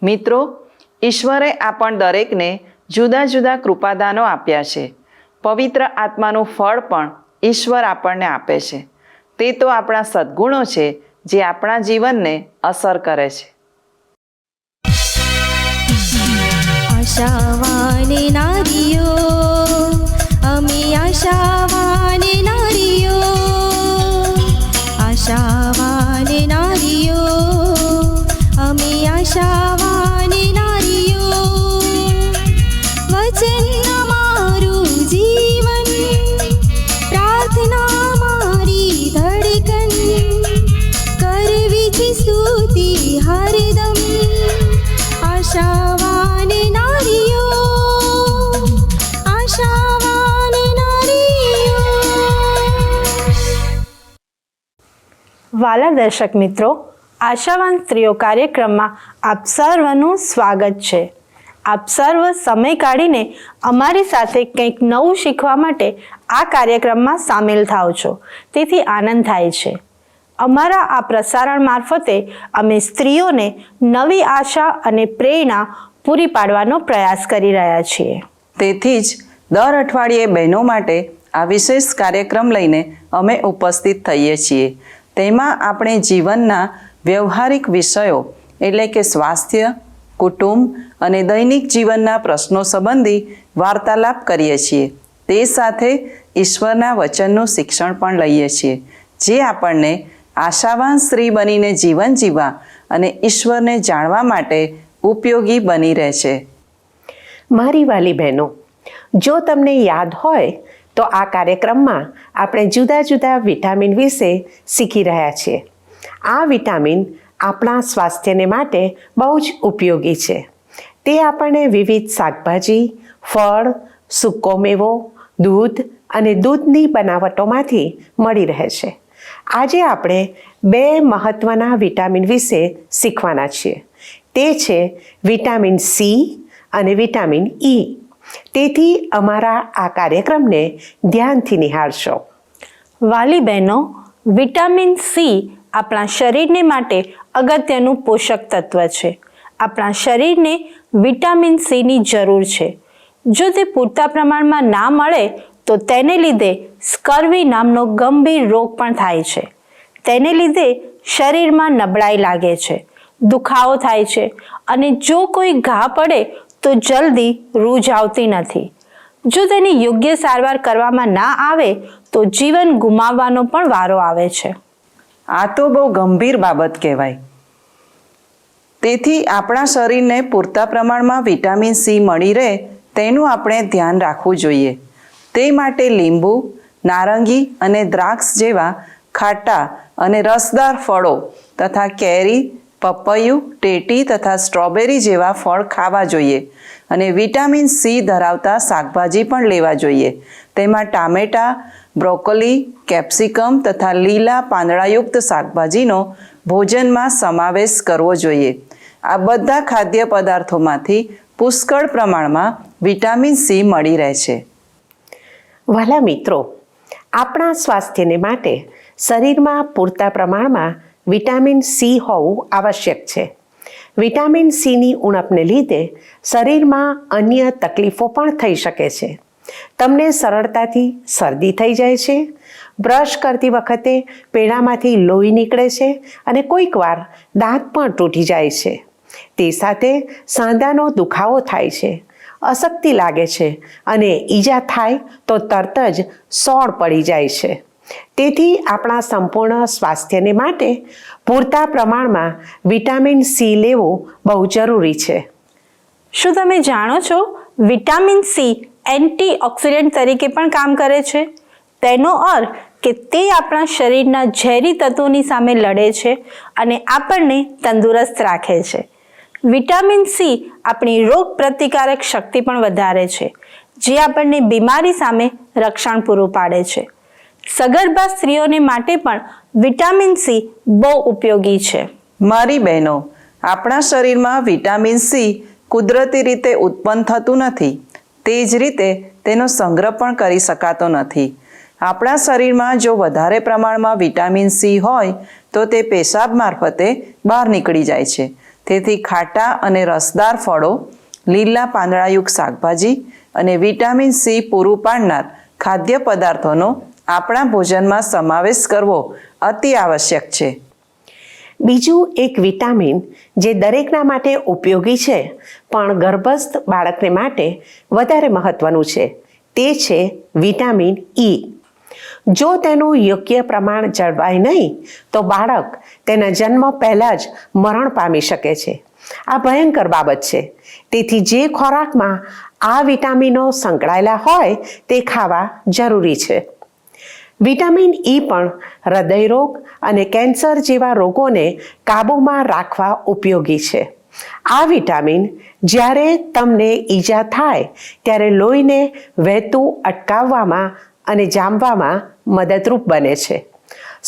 મિત્રો, ઈશ્વરે આપણ દરેકને જુદા જુદા કૃપાદાનો આપ્યા છે. પવિત્ર આત્માનું ફળ પણ ઈશ્વર આપણને આપે છે. તે તો આપણા સદ્ગુણો છે જે આપણા જીવનને અસર કરે છે. આશાવાન નારીઓ, અમે આશાવાન નારીઓ, આશાવાન નારીઓ, અમે આશાવાન નારીઓ. વચન અમારું જીવન, પ્રાર્થના મારી ધડકન, કરવી છે સ્તુતિ હરદમ. આશાવાન નારીઓ, આશાવાન નારીઓ. વાલા દર્શક મિત્રો, આશાવાન સ્ત્રીઓ કાર્યક્રમમાં આપ સર્વનું સ્વાગત છે. આપ સર્વ સમય કાઢીને અમારી સાથે કંઈક નવું શીખવા માટે આ કાર્યક્રમમાં સામેલ થાઓ છો, તેથી આનંદ થાય છે. અમારા આ પ્રસારણ મારફતે અમે સ્ત્રીઓને નવી આશા અને પ્રેરણા પૂરી પાડવાનો પ્રયાસ કરી રહ્યા છીએ. તેથી જ દર અઠવાડિયે બહેનો માટે આ વિશેષ કાર્યક્રમ લઈને અમે ઉપસ્થિત થઈએ છીએ. તેમાં આપણે જીવનના વ્યવહારિક વિષયો એટલે કે સ્વાસ્થ્ય, કુટુંબ અને દૈનિક જીવનના પ્રશ્નો સંબંધી વાર્તાલાપ કરીએ છીએ. તે સાથે ઈશ્વરના વચનનું શિક્ષણ પણ લઈએ છીએ, જે આપણને આશાવાન સ્ત્રી બનીને જીવન જીવવા અને ઈશ્વરને જાણવા માટે ઉપયોગી બની રહે છે. મારી વાલી બહેનો, જો તમને યાદ હોય તો આ કાર્યક્રમમાં આપણે જુદા જુદા વિટામિન વિશે શીખી રહ્યા છીએ. આ વિટામિન આપણા સ્વાસ્થ્યને માટે બહુ જ ઉપયોગી છે. તે આપણને વિવિધ શાકભાજી, ફળ, સૂકો મેવો, દૂધ અને દૂધની બનાવટોમાંથી મળી રહે છે. આજે આપણે 2 મહત્ત્વના વિટામિન વિશે શીખવાના છીએ. તે છે વિટામિન સી અને વિટામિન ઈ. તેથી અમારા આ કાર્યક્રમને ધ્યાનથી નિહાળશો. વાલી બહેનો, વિટામિન સી આપણા શરીરને માટે અગત્યનું પોષક તત્વ છે. આપણા શરીરને વિટામિન સીની જરૂર છે. જો તે પૂરતા પ્રમાણમાં ના મળે તો તેને લીધે સ્કર્વી નામનો ગંભીર રોગ પણ થાય છે. તેને લીધે શરીરમાં નબળાઈ લાગે છે, દુખાવો થાય છે અને જો કોઈ ઘા પડે તો જલ્દી રૂજ આવતી નથી. જો તેની યોગ્ય સારવાર કરવામાં ના આવે તો જીવન ગુમાવવાનો પણ વારો આવે છે. આ તો બહુ ગંભીર બાબત કહેવાય. તેથી આપણા શરીરને પૂરતા પ્રમાણમાં વિટામિન સી મળી રહે તેનું આપણે ધ્યાન રાખવું જોઈએ. તે માટે લીંબુ, નારંગી અને દ્રાક્ષ જેવા ખાટા અને રસદાર ફળો તથા કેરી, પપૈયું, ટેટી તથા સ્ટ્રોબેરી જેવા ફળ ખાવા જોઈએ. અને વિટામિન સી ધરાવતા શાકભાજી પણ લેવા જોઈએ. તેમાં ટામેટાં, બ્રોકોલી, કેપ્સિકમ તથા લીલા પાંદડાયુક્ત શાકભાજીનો ભોજનમાં સમાવેશ કરવો જોઈએ. આ બધા ખાદ્ય પદાર્થોમાંથી પુષ્કળ પ્રમાણમાં વિટામિન સી મળી રહે છે. વાલા મિત્રો, આપણા સ્વાસ્થ્યને માટે શરીરમાં પૂરતા પ્રમાણમાં વિટામિન સી હોવું આવશ્યક છે. વિટામિન સીની ઉણપને લીધે શરીરમાં અન્ય તકલીફો પણ થઈ શકે છે. તમને સરળતાથી શરદી થઈ જાય છે, બ્રશ કરતી વખતે પેડામાંથી લોહી નીકળે છે અને કોઈકવાર દાંત પણ તૂટી જાય છે. તે સાથે સાંધાનો દુખાવો થાય છે, અશક્તિ લાગે છે અને ઈજા થાય તો તરત જ સોળ પડી જાય છે. તેથી આપણા સંપૂર્ણ સ્વાસ્થ્યને માટે પૂરતા પ્રમાણમાં વિટામિન સી લેવું બહુ જરૂરી છે. શું તમે જાણો છો, વિટામિન સી એન્ટીઓક્સિડન્ટ તરીકે પણ કામ કરે છે? તેનો અર્થ કે તે આપણા શરીરના ઝેરી તત્વોની સામે લડે છે અને આપણને તંદુરસ્ત રાખે છે. વિટામિન સી આપણી રોગ પ્રતિકારક શક્તિ પણ વધારે છે, જે આપણને બીમારી સામે રક્ષણ પૂરું પાડે છે. સગર્ભા સ્ત્રીઓને માટે પણ વિટામિન સી બહુ ઉપયોગી છે. મારી બહેનો, આપણા શરીરમાં વિટામિન સી કુદરતી રીતે ઉત્પન્ન થતું નથી. તે જ રીતે તેનો સંગ્રહ પણ કરી શકાતો નથી. આપણા શરીરમાં જો વધારે પ્રમાણમાં વિટામિન સી હોય તો તે પેશાબ મારફતે બહાર નીકળી જાય છે. તેથી ખાટા અને રસદાર ફળો, લીલા પાંદડાયુક્ત શાકભાજી અને વિટામિન સી પૂરું પાડનાર ખાદ્ય પદાર્થોનો આપણા ભોજનમાં સમાવેશ કરવો અતિ આવશ્યક છે. બીજું એક વિટામિન જે દરેકના માટે ઉપયોગી છે પણ ગર્ભસ્થ બાળકને માટે વધારે મહત્વનું છે તે છે વિટામિન ઈ. જો તેનું યોગ્ય પ્રમાણ જળવાય નહીં તો બાળક તેના જન્મ પહેલાં જ મરણ પામી શકે છે. આ ભયંકર બાબત છે. તેથી જે ખોરાકમાં આ વિટામિનો સંકળાયેલા હોય તે ખાવા જરૂરી છે. વિટામિન ઈ પણ હૃદયરોગ અને કેન્સર જેવા રોગોને કાબૂમાં રાખવા ઉપયોગી છે. આ વિટામિન જ્યારે તમને ઈજા થાય ત્યારે લોહીને વહેતું અટકાવવામાં અને જામવામાં મદદરૂપ બને છે.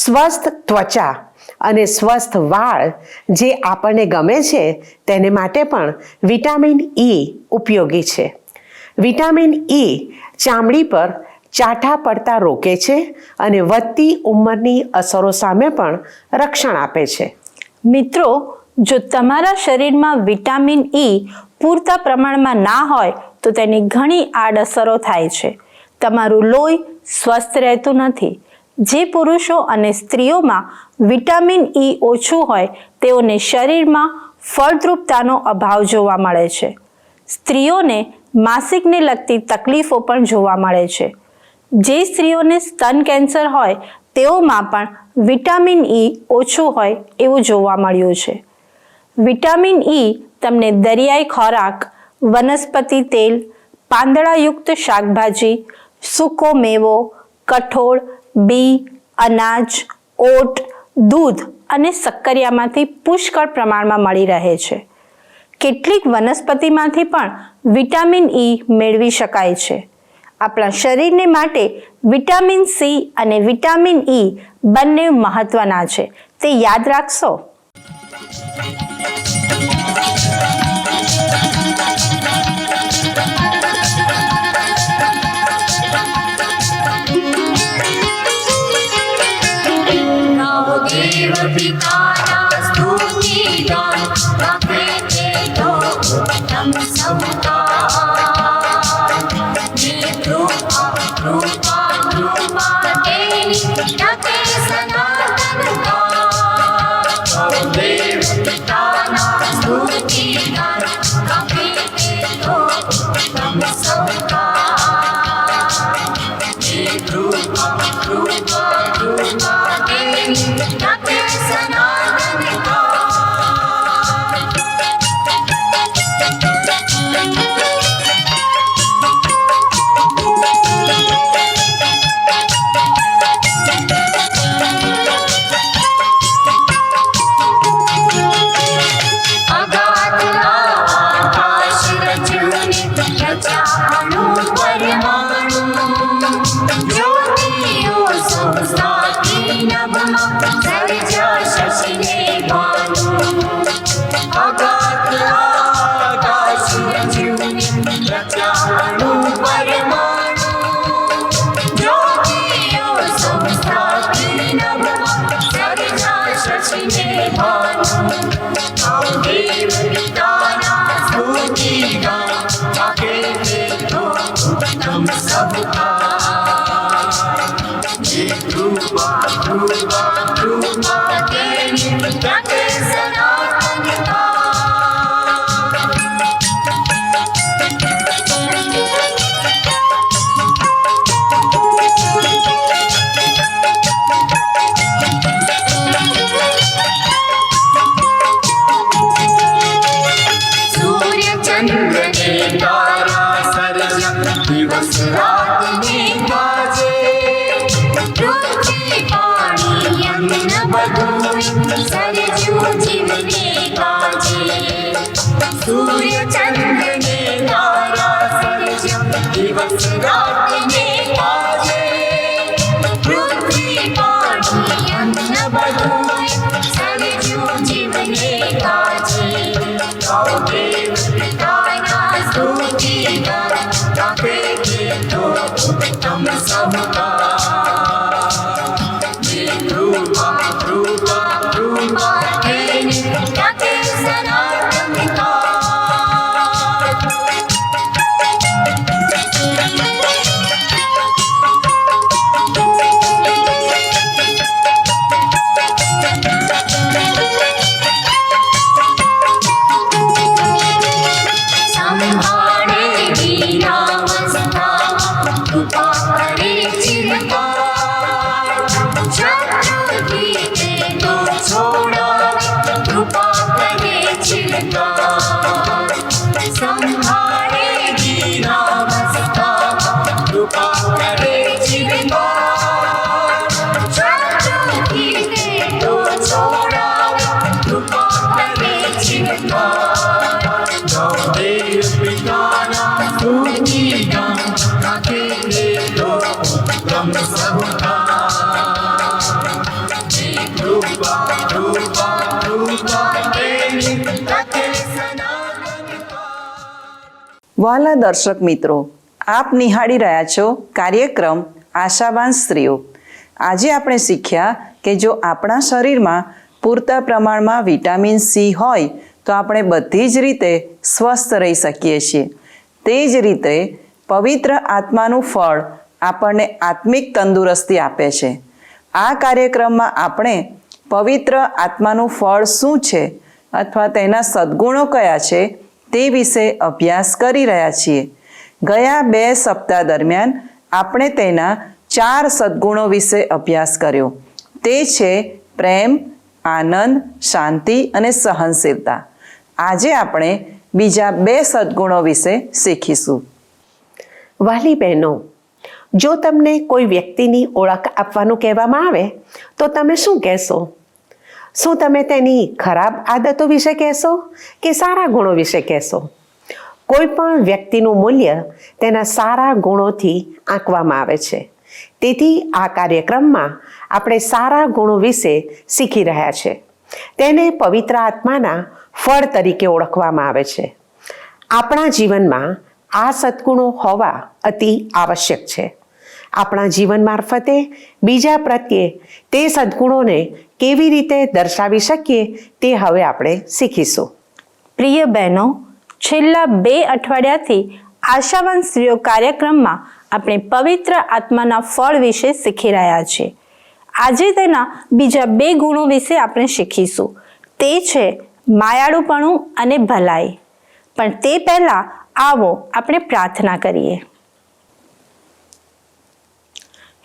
સ્વસ્થ ત્વચા અને સ્વસ્થ વાળ જે આપણને ગમે છે તેને માટે પણ વિટામિન ઈ ઉપયોગી છે. વિટામિન ઈ ચામડી પર ચાઠા પડતા રોકે છે અને વધતી ઉંમરની અસરો સામે પણ રક્ષણ આપે છે. મિત્રો, જો તમારા શરીરમાં વિટામિન ઈ પૂરતા પ્રમાણમાં ના હોય તો તેની ઘણી આડઅસરો થાય છે. તમારું લોહી સ્વસ્થ રહેતું નથી. જે પુરુષો અને સ્ત્રીઓમાં વિટામિન ઈ ઓછું હોય તેઓને શરીરમાં ફળદ્રુપતાનો અભાવ જોવા મળે છે. સ્ત્રીઓને માસિકને લગતી તકલીફો પણ જોવા મળે છે. જે સ્ત્રીઓને સ્તન કેન્સર હોય તેઓમાં પણ વિટામિન ઈ ઓછું હોય એવું જોવા મળ્યું છે. વિટામિન ઈ તમને દરિયાઈ ખોરાક, વનસ્પતિ તેલ, પાંદડાયુક્ત શાકભાજી, સૂકો મેવો, કઠોળ, બી, અનાજ, ઓટ, દૂધ અને શક્કરિયામાંથી પુષ્કળ પ્રમાણમાં મળી રહે છે. કેટલીક વનસ્પતિમાંથી પણ વિટામિન ઈ મેળવી શકાય છે. આપણા શરીરને માટે વિટામિન સી અને વિટામિન ઈ બંને મહત્વના છે, તે યાદ રાખશો. देव पिताना स्तुतिगान गाते तो उत्तम संतान कृपा कृपा कृपा तेरी गाते सनातन गान देव पिताना स्तुतिगान गाते तो उत्तम संतान कृपा कृपा कृपा तेरी गाते सनातन गान. अगाध आकाश रचने रचाणु परमाणु ज्योतियों संस्थाती नभमा सर्जा शशिने भानु. अगाध आकाश रचने रचाणु परमाणु ज्योतियों संस्थाती नभमा सर्जा शशिने भानु. देव पिताना स्तुतिगान गाते तो उत्तम संतान कृपा कृपा कृपा तेरी गाते सनातन गान. सूर्य चंद्र ने तारा सर्जा दिवस रात ने गाजे पृथ्वी पानी अन्न बधुई सरजू जीवने गाजे. सूर्य चंद्र ने तारा सर्जा दिवस रात ने गाजे पृथ्वी पानी अन्न बधुई सरजू जीवने गाजे. देव पिताना स्तुतिगान गाते तो उत्तम संतान कृपा कृपा कृपा तेरी गाते सनातन વહાલા દર્શક મિત્રો, આપ નિહાળી રહ્યા છો કાર્યક્રમ આશાવાન સ્ત્રીઓ. આજે આપણે શીખ્યા કે જો આપણા શરીરમાં પૂરતા પ્રમાણમાં વિટામિન સી હોય તો આપણે બધી જ રીતે સ્વસ્થ રહી શકીએ છીએ. તે જ રીતે પવિત્ર આત્માનું ફળ આપણને આત્મિક તંદુરસ્તી આપે છે. આ કાર્યક્રમમાં આપણે પવિત્ર આત્માનું ફળ શું છે અથવા તેના સદ્ગુણો કયા છે તે વિશે અભ્યાસ કરી રહ્યા છીએ. ગયા 2 સપ્તાહ દરમિયાન આપણે તેના 4 સદ્ગુણો વિશે અભ્યાસ કર્યો. તે છે પ્રેમ, આનંદ, શાંતિ અને સહનશીલતા. આજે આપણે બીજા 2 સદ્ગુણો વિશે શીખીશું. વાલી બહેનો, જો તમને કોઈ વ્યક્તિની ઓળખ આપવાનું કહેવામાં આવે તો તમે શું કહેશો? શું તમે તેની ખરાબ આદતો વિશે કહેશો કે સારા ગુણો વિશે કહેશો? કોઈ પણ વ્યક્તિનું મૂલ્ય તેના સારા ગુણોથી આંકવામાં આવે છે. તેથી આ કાર્યક્રમમાં આપણે સારા ગુણો વિશે શીખી રહ્યા છે. તેને પવિત્ર આત્માના ફળ તરીકે ઓળખવામાં આવે છે. આપણા જીવનમાં આ સદ્ગુણો હોવા અતિ આવશ્યક છે. આપણા જીવન મારફતે બીજા પ્રત્યે તે સદ્ગુણોને કેવી રીતે દર્શાવી શકીએ તે હવે આપણે શીખીશું. પ્રિય બહેનો, છેલ્લા 2 અઠવાડિયાથી આશાવાન સ્ત્રીઓ કાર્યક્રમમાં આપણે પવિત્ર આત્માના ફળ વિશે શીખી રહ્યા છીએ. આજે તેના બીજા 2 ગુણો વિશે આપણે શીખીશું. તે છે માયાળુપણું અને ભલાઈ. પણ તે પહેલાં આવો આપણે પ્રાર્થના કરીએ.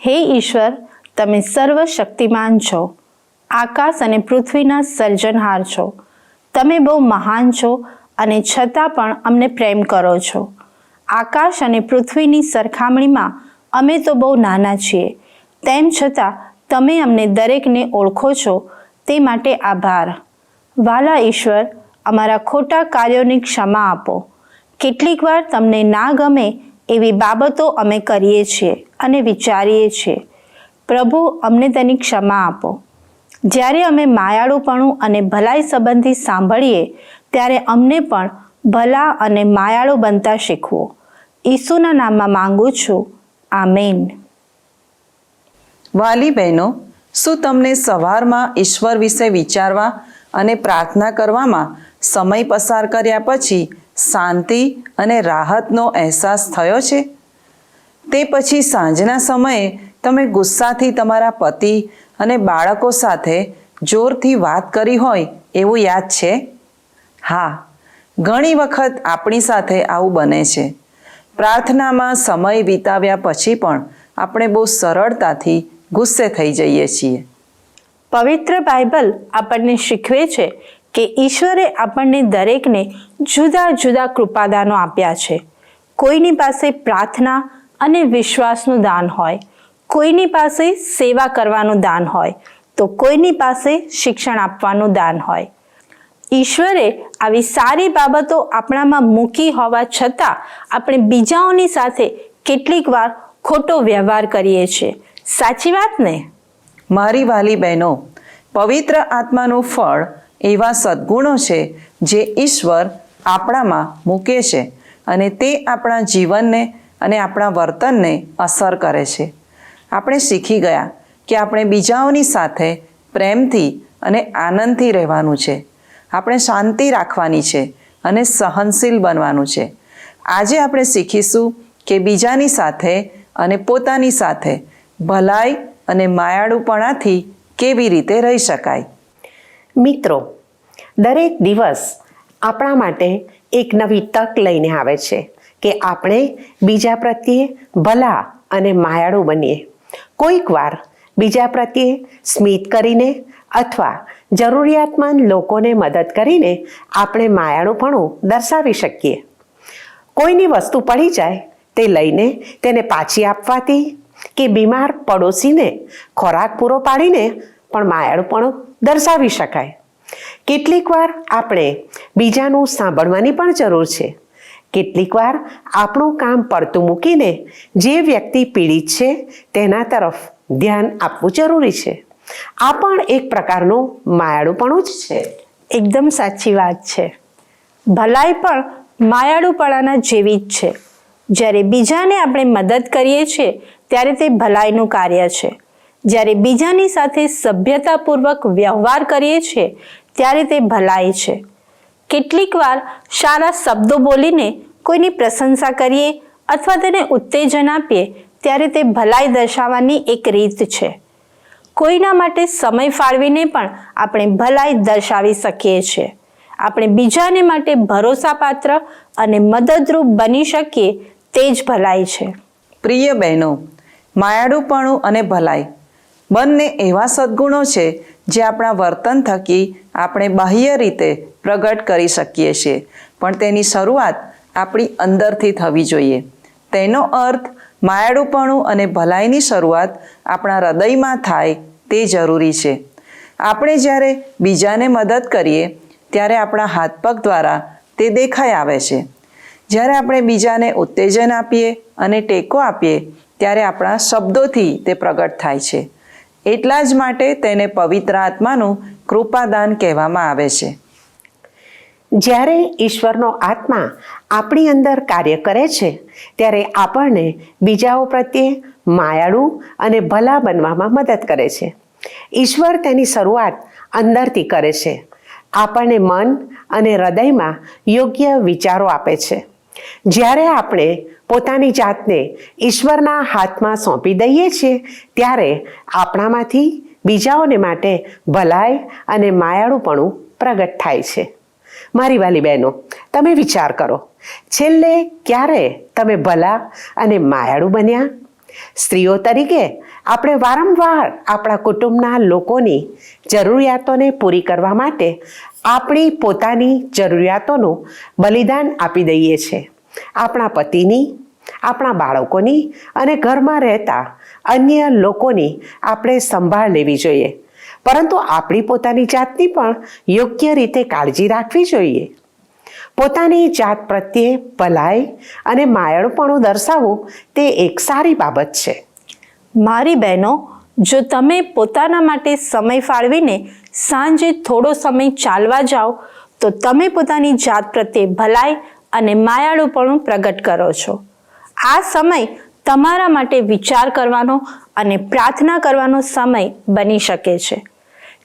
હે ઈશ્વર, તમે સર્વશક્તિમાન છો, આકાશ અને પૃથ્વીના સર્જનહાર છો. તમે બહુ મહાન છો અને છતાં પણ અમને પ્રેમ કરો છો. આકાશ અને પૃથ્વીની સરખામણીમાં અમે તો બહુ નાના છીએ, તેમ છતાં તમે અમને દરેકને ઓળખો છો, તે માટે આભાર. વાલા ઈશ્વર, અમારા ખોટા કાર્યોની ક્ષમા આપો. કેટલીક વાર તમને ના ગમે એવી બાબતો અમે કરીએ છીએ અને વિચારીએ છીએ. પ્રભુ, અમને તેની ક્ષમા આપો. જ્યારે અમે માયાળુપણું અને ભલાઈ સંબંધી સાંભળીએ ત્યારે અમને પણ ભલા અને માયાળુ બનતા શીખવો. ઈસુના નામમાં માંગુ છું. આમેન. વાલી બહેનો, શું તમને સવારમાં ઈશ્વર વિશે વિચારવા અને પ્રાર્થના કરવામાં સમય પસાર કર્યા પછી શાંતિ અને રાહતનો અહેસાસ થયો છે? તે પછી સાંજના સમયે તમે ગુસ્સાથી તમારા પતિ અને બાળકો સાથે જોરથી વાત કરી હોય એવું યાદ છે? હા, ઘણી વખત આપણી સાથે આવું બને છે. પ્રાર્થનામાં સમય વિતાવ્યા પછી પણ આપણે બહુ સરળતાથી ગુસ્સે થઈ જઈએ છીએ. પવિત્ર બાઇબલ આપણને શીખવે છે કે ઈશ્વરે આપણને દરેકને જુદા જુદા કૃપાદાનો આપ્યા છે. કોઈની પાસે પ્રાર્થના અને વિશ્વાસનું દાન હોય, કોઈની પાસે સેવા કરવાનું દાન હોય, તો કોઈની પાસે શિક્ષણ આપવાનું દાન હોય. ઈશ્વરે આવી સારી બાબતો આપણામાં મૂકી હોવા છતાં આપણે બીજાઓની સાથે કેટલીક વાર ખોટો વ્યવહાર કરીએ છીએ. સાચી વાત ને? મારી વાલી બહેનો, પવિત્ર આત્માનું ફળ એવા સદ્ગુણો છે જે ઈશ્વર આપણામાં મૂકે છે અને તે આપણા જીવનને અને આપણા વર્તનને અસર કરે છે. આપણે શીખી ગયા કે આપણે બીજાઓની સાથે પ્રેમથી અને આનંદથી રહેવાનું છે. આપણે શાંતિ રાખવાની છે અને સહનશીલ બનવાનું છે. આજે આપણે શીખીશું કે બીજાની સાથે અને પોતાની સાથે ભલાઈ અને માયાળુપણાથી કેવી રીતે રહી શકાય. મિત્રો, દરેક દિવસ આપણા માટે એક નવી તક લઈને આવે છે કે આપણે બીજા પ્રત્યે ભલા અને માયાળુ બનીએ. કોઈક વાર બીજા પ્રત્યે સ્મિત કરીને અથવા જરૂરિયાતમંદ લોકોને મદદ કરીને આપણે માયાળુપણું દર્શાવી શકીએ. કોઈની વસ્તુ પડી જાય તે લઈને તેને પાછી આપવાથી કે બીમાર પડોશીને ખોરાક પૂરો પાડીને પણ માયાળુપણું દર્શાવી શકાય. કેટલીક વાર આપણે બીજાનું સાંભળવાની પણ જરૂર છે. કેટલીક વાર આપણું કામ પડતું મૂકીને જે વ્યક્તિ પીડિત છે તેના તરફ ધ્યાન આપવું જરૂરી છે. આ પણ એક પ્રકારનું માયાળુપણું જ છે. એકદમ સાચી વાત છે. ભલાઈ પણ માયાળુપણાના જેવી જ છે. જ્યારે બીજાને આપણે મદદ કરીએ છીએ ત્યારે તે ભલાઈનું કાર્ય છે. જ્યારે બીજાની સાથે સભ્યતાપૂર્વક વ્યવહાર કરીએ છીએ ત્યારે તે ભલાઈ છે. કેટલીક વાર સારા શબ્દો બોલીને કોઈની પ્રશંસા કરીએ અથવા તેને ઉત્તેજન આપીએ ત્યારે તે ભલાઈ દર્શાવવાની એક રીત છે. કોઈના માટે સમય ફાળવીને પણ આપણે ભલાઈ દર્શાવી શકીએ છીએ. આપણે બીજાને માટે ભરોસાપાત્ર અને મદદરૂપ બની શકીએ તે જ ભલાઈ છે. પ્રિય બહેનો, માયાળુપણું અને ભલાઈ બંને એવા સદ્ગુણો છે જે આપણા વર્તન થકી આપણે બાહ્ય રીતે પ્રગટ કરી શકીએ છીએ, પણ તેની શરૂઆત આપણી અંદરથી થવી જોઈએ. તેનો અર્થ માયાળુપણું અને ભલાઈની શરૂઆત આપણા હૃદયમાં થાય તે જરૂરી છે. આપણે જ્યારે બીજાને મદદ કરીએ ત્યારે આપણા હાથ પગ દ્વારા તે દેખાઈ આવે છે. જ્યારે આપણે બીજાને ઉત્તેજન આપીએ અને ટેકો આપીએ ત્યારે આપણા શબ્દોથી તે પ્રગટ થાય છે. એટલા જ માટે તેને પવિત્ર આત્માનું કૃપાદાન કહેવામાં આવે છે. જ્યારે ઈશ્વરનો આત્મા આપણી અંદર કાર્ય કરે છે ત્યારે આપણને બીજાઓ પ્રત્યે માયાળુ અને ભલા બનવામાં મદદ કરે છે. ઈશ્વર તેની શરૂઆત અંદરથી કરે છે. આપણને મન અને હૃદયમાં યોગ્ય વિચારો આપે છે. જ્યારે આપણે પોતાની જાતને ઈશ્વરના હાથમાં સોંપી દઈએ છીએ ત્યારે આપણામાંથી બીજાઓને માટે ભલાઈ અને માયાળુપણું પ્રગટ થાય છે. મારી વાલી બહેનો, તમે વિચાર કરો, છેલ્લે ક્યારે તમે ભલા અને માયાળુ બન્યા? સ્ત્રીઓ તરીકે આપણે વારંવાર આપણા કુટુંબના લોકોની જરૂરિયાતોને પૂરી કરવા માટે આપણી પોતાની જરૂરિયાતોનું બલિદાન આપી દઈએ છીએ. આપણા પતિની, આપણા બાળકોની અને ઘરમાં રહેતા અન્ય લોકોની આપણે સંભાળ લેવી જોઈએ, પરંતુ આપણી પોતાની જાતની પણ યોગ્ય રીતે કાળજી રાખવી જોઈએ. પોતાની જાત પ્રત્યે ભલાઈ અને માયાળુપણું દર્શાવવું તે એક સારી બાબત છે. મારી બહેનો, જો તમે પોતાના માટે સમય ફાળવીને સાંજે થોડો સમય ચાલવા જાઓ તો તમે પોતાની જાત પ્રત્યે ભલાઈ અને માયાળુપણું પ્રગટ કરો છો. આ સમય તમારા માટે વિચાર કરવાનો અને પ્રાર્થના કરવાનો સમય બની શકે છે.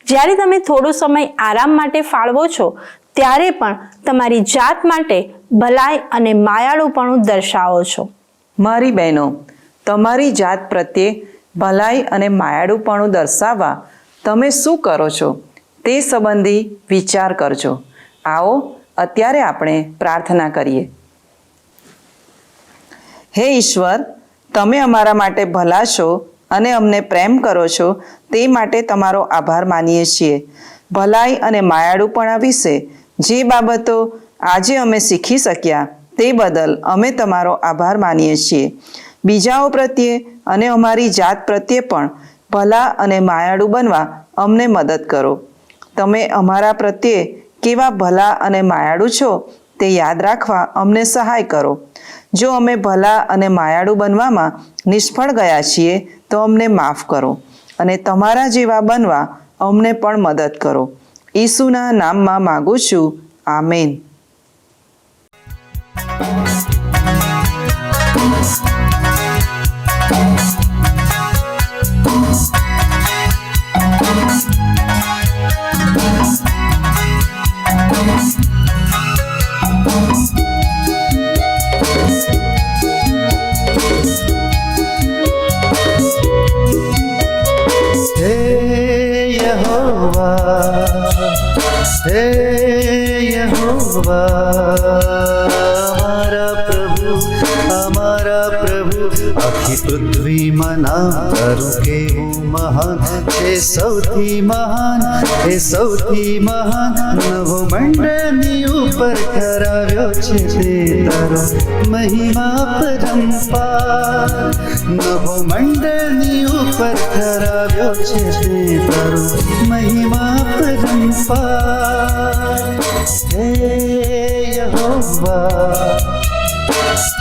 જ્યારે તમે થોડો સમય આરામ માટે ફાળવો છો ત્યારે પણ તમારી જાત માટે ભલાઈ અને માયાળુપણું દર્શાવો છો. મારી બહેનો, તમારી જાત પ્રત્યે ભલાઈ અને માયાળુપણું દર્શાવવા તમે શું કરો છો તે સંબંધી વિચાર કરજો. આવો અત્યારે આપણે પ્રાર્થના કરીએ. હે ઈશ્વર, તમે અમારા માટે ભલા છો અને અમને પ્રેમ કરો છો તે માટે તમારો આભાર માનીએ છીએ. ભલાઈ અને માયાળુપણા વિશે જે બાબતો આજે અમે શીખી શક્યા તે બદલ અમે તમારો આભાર માનીએ છીએ. બીજાઓ પ્રત્યે અને અમારી જાત પ્રત્યે પણ ભલા અને માયાળુ બનવા અમને મદદ કરો. તમે અમારા પ્રત્યે કેવા ભલા અને માયાળુ છો તે યાદ રાખવા અમને સહાય કરો. જો અમે ભલા અને માયાળુ બનવામાં નિષ્ફળ ગયા છીએ તો અમને માફ કરો અને તમારા જેવા બનવા અમને પણ મદદ કરો. ઈસુના નામમાં માગું છું. આમેન. हे यहोवा हमारा प्रभु आखी पृथ्वीમાં નામ તારું કેવું મહાન છે, સૌથી મહાન એ સૌથી મહાન. નવો મંડળની ઉપર કરાવ્યો છે તે તારો મહિમા પરંપાર. નવો મંડળની ઉપર કરાવ્યો છે તે તારો મહિમા પરંપાર. હે યહોવા,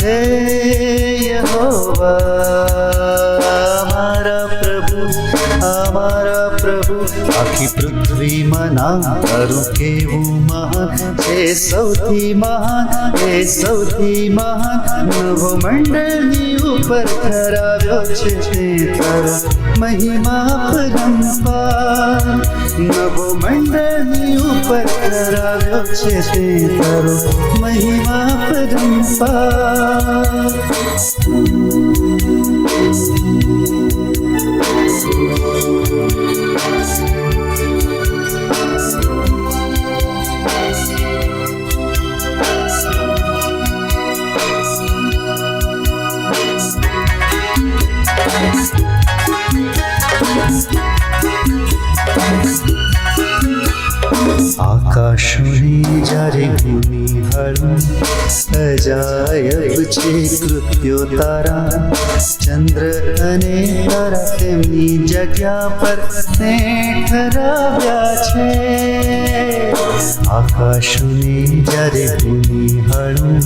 હે યહોવા, મારા પ્રભુ અમારા પ્રભુ આખી પૃથ્વીમાં નામ તારું કેવું મહાન છે સૌથી મહાન એ સૌથી મહાન નવો મંડળની ઉપર ધરાવ્યો છે તે તારો મહિમા પરંપાર નવો મંડળની ઉપર ધરાવ્યો છે તે તારો મહિમા પરંપાર આકાશોની જ્યારે હું નિહાળું અજાયબ છે કૃત્યો તારા ચંદ્ર અને તારા તેમની જગ્યા પર તે ઠરાવ્યા છે આકાશોની જ્યારે હું નિહાળું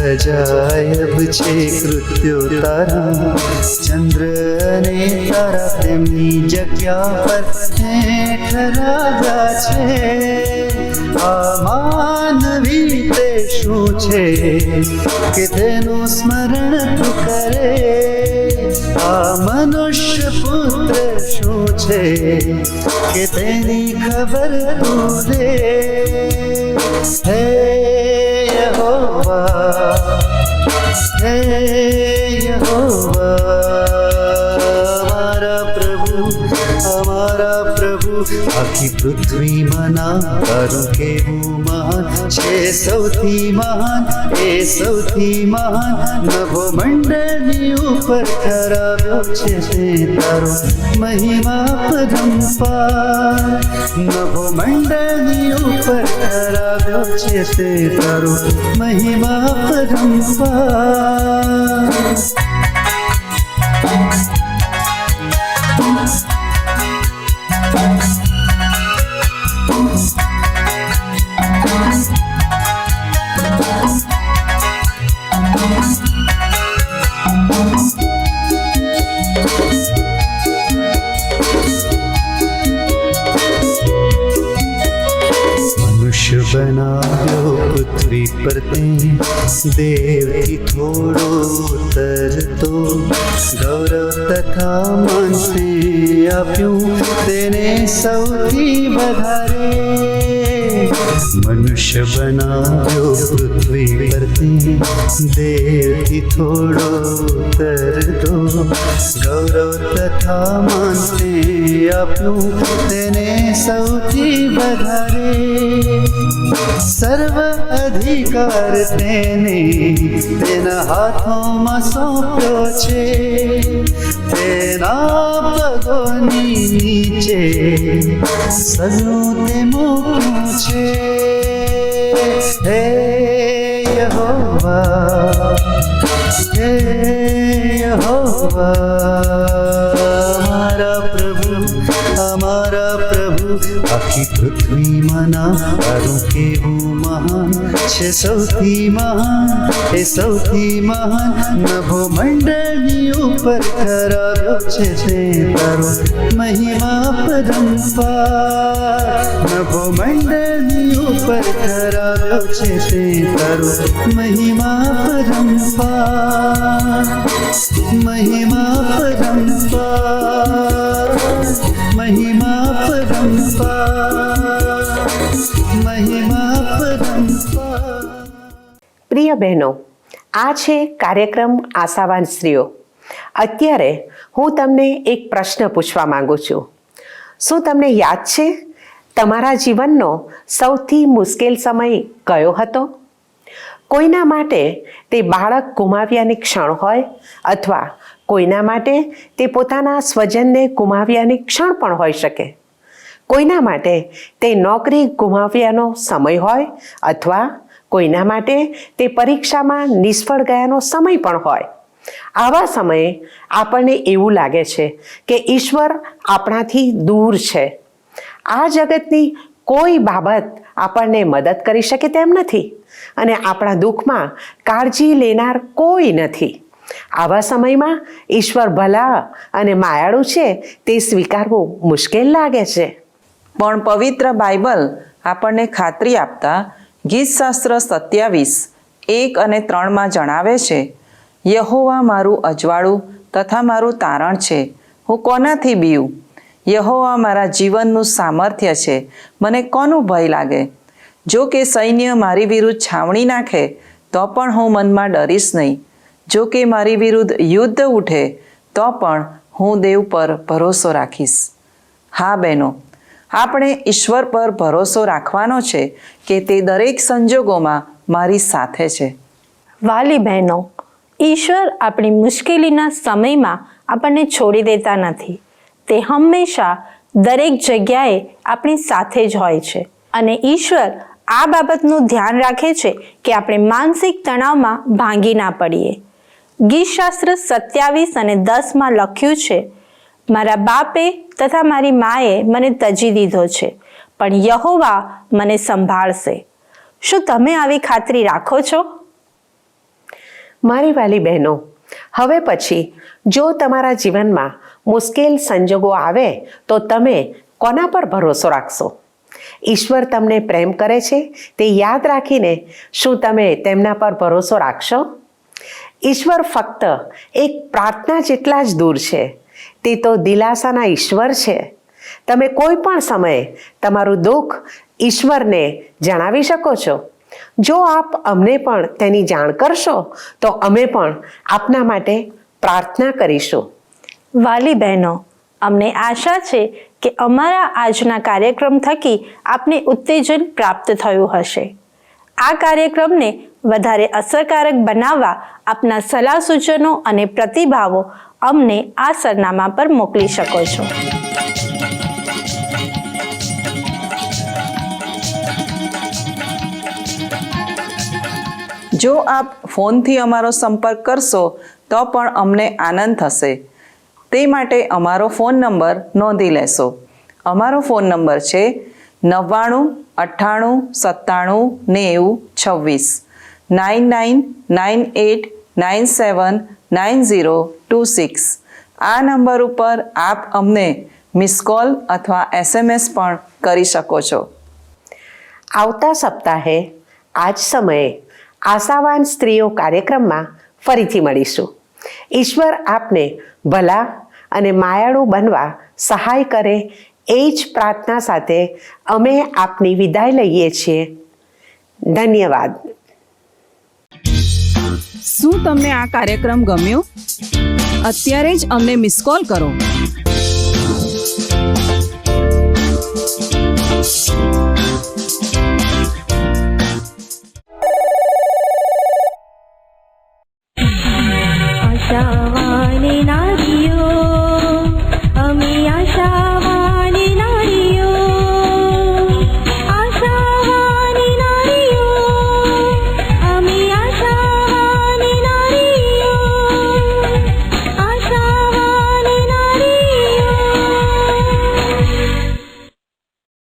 અજાયબ છે કૃત્યો તારા ચંદ્ર અને તારા તેમની જગ્યા પર તે ઠરાવ્યા છે આ માનવી તે શું છે કે તેનું સ્મરણ તું કરે આ મનુષ્ય પુત્ર શું છે કે તેની ખબર તું દે હે યહોવા હે યહોવા અમારા પ્રભુ આખી પૃથ્વીમાં નામ તારું કેવું મહાન છે સૌથી મહાન એ સૌથી મહાન નભો મંડળની ઉપર ધરાવ્યો છે તે તારો મહિમા પરંપાર નભો મંડળની ઉપર ધરાવ્યો છે તે તારો મહિમા પરંપાર બનાવ્યો પૃથ્વી પર તે દેવથી થોડો ઉતરતો ગૌરવ તથા માન તે આપ્યું તેને સૌથી વધારે મનુષ્ય બનાવ્યો પૃથ્વી પર તે દેવથી થોડો ઉતરતો ગૌરવ તથા માન તે આપ્યું તેને સૌથી વધારે સર્વ અધિકાર તેને તેના હાથોમાં સોંપ્યો છે તેના પગોની નીચે સગનું તે મૂક્યું છે હે યહોવા હે યહોવા અમારા પ્રભુ આખી પૃથ્વીમાં નામ તારું કેવું મહાન છે સૌથી મહાન એ સૌથી મહાન નભો મંડળની ઉપર ધરાવ્યો છે તે તારો મહિમા પરંપાર નભો મંડળની ઉપર ધરાવ્યો છે તે તારો મહિમા પરંપાર મહિમા પરંપાર મહિમા પરંપાર મહિમા પરંપાર પ્રિય બહેનો, આ છે કાર્યક્રમ આશાવાન સ્ત્રીઓ. અત્યારે હું તમને એક પ્રશ્ન પૂછવા માંગુ છું. શું તમને યાદ છે તમારા જીવનનો સૌથી મુશ્કેલ સમય કયો હતો? કોઈના માટે તે બાળક ગુમાવ્યાની ક્ષણ હોય અથવા કોઈના માટે તે પોતાના સ્વજનને ગુમાવ્યાની ક્ષણ પણ હોઈ શકે. કોઈના માટે તે નોકરી ગુમાવ્યાનો સમય હોય અથવા કોઈના માટે તે પરીક્ષામાં નિષ્ફળ ગયાનો સમય પણ હોય. આવા સમયે આપણને એવું લાગે છે કે ઈશ્વર આપણાથી દૂર છે. આ જગતની કોઈ બાબત આપણને મદદ કરી શકે તેમ નથી અને આપણા દુઃખમાં કાળજી લેનાર કોઈ નથી. આવા સમયમાં ઈશ્વર ભલા અને માયાળુ છે તે સ્વીકારવું મુશ્કેલ લાગે છે. પણ પવિત્ર બાઇબલ આપણને ખાતરી આપતા ગીતશાસ્ત્ર 27:1-3 જણાવે છે, યહોવા મારું અજવાળું તથા મારું તારણ છે, હું કોનાથી બીઉં? યહોવા મારા જીવનનું સામર્થ્ય છે, મને કોનું ભય લાગે? જો કે સૈન્ય મારી વિરુદ્ધ છાવણી નાખે તો પણ હું મનમાં ડરીશ નહીં. જો કે મારી વિરુદ્ધ યુદ્ધ ઉઠે તો પણ હું દેવ પર ભરોસો રાખીશ. હા બહેનો, આપણે ઈશ્વર પર ભરોસો રાખવાનો છે કે તે દરેક સંજોગોમાં મારી સાથે છે. વાલી બહેનો, ઈશ્વર આપણી મુશ્કેલીના સમયમાં આપણને છોડી દેતા નથી. તે હંમેશા દરેક જગ્યાએ આપણી સાથે જ હોય છે અને ઈશ્વર આ બાબતનું ધ્યાન રાખે છે કે આપણે માનસિક તણાવમાં ભાંગી ના પડીએ. ગીતશાસ્ત્ર 27:10 લખ્યું છે, મારા બાપે તથા મારી માએ મને તજી દીધો છે, પણ યહોવા મને સંભાળશે. શું તમે આવી ખાતરી રાખો છો? મારી વાલી બહેનો, હવે પછી જો તમારા જીવનમાં મુશ્કેલ સંજોગો આવે તો તમે કોના પર ભરોસો રાખશો? ઈશ્વર તમને પ્રેમ કરે છે તે યાદ રાખીને શું તમે તેમના પર ભરોસો રાખશો? ઈશ્વર ફક્ત એક પ્રાર્થના જેટલા જ દૂર છે. તે તો દિલાસાના ઈશ્વર છે. તમે કોઈ પણ સમયે તમારું દુઃખ ઈશ્વરને જણાવી શકો છો. જો આપ અમને પણ તેની જાણ કરશો તો અમે પણ આપના માટે પ્રાર્થના કરીશું. વાલી બહેનો, અમને આશા છે કે અમારા આજના કાર્યક્રમ થકી આપને ઉત્તેજન પ્રાપ્ત થયું હશે. આ કાર્યક્રમને વધારે અસરકારક બનાવવા આપના સલાહ સૂચનો અને પ્રતિભાવો અમને આ સરનામા પર મોકલી શકો છો. જો આપ ફોનથી અમારો સંપર્ક કરશો તો પણ અમને આનંદ થશે. તે માટે અમારો ફોન નંબર નોંધી લેશો. અમારો ફોન નંબર છે 9998979026 9998979026. આ નંબર ઉપર આપ અમને મિસ કોલ અથવા SMS પણ કરી શકો છો. આવતા સપ્તાહે આ જ સમયે આશાવાન સ્ત્રીઓ કાર્યક્રમમાં ફરીથી મળીશું. ઈશ્વર આપને ભલા અને માયાળુ બનવા સહાય કરે એ જ પ્રાર્થના સાથે અમે આપની વિદાય લઈએ છીએ. ધન્યવાદ. શું તમને આ કાર્યક્રમ ગમ્યો? અત્યારે જ અમને મિસ કોલ કરો. આશાવાન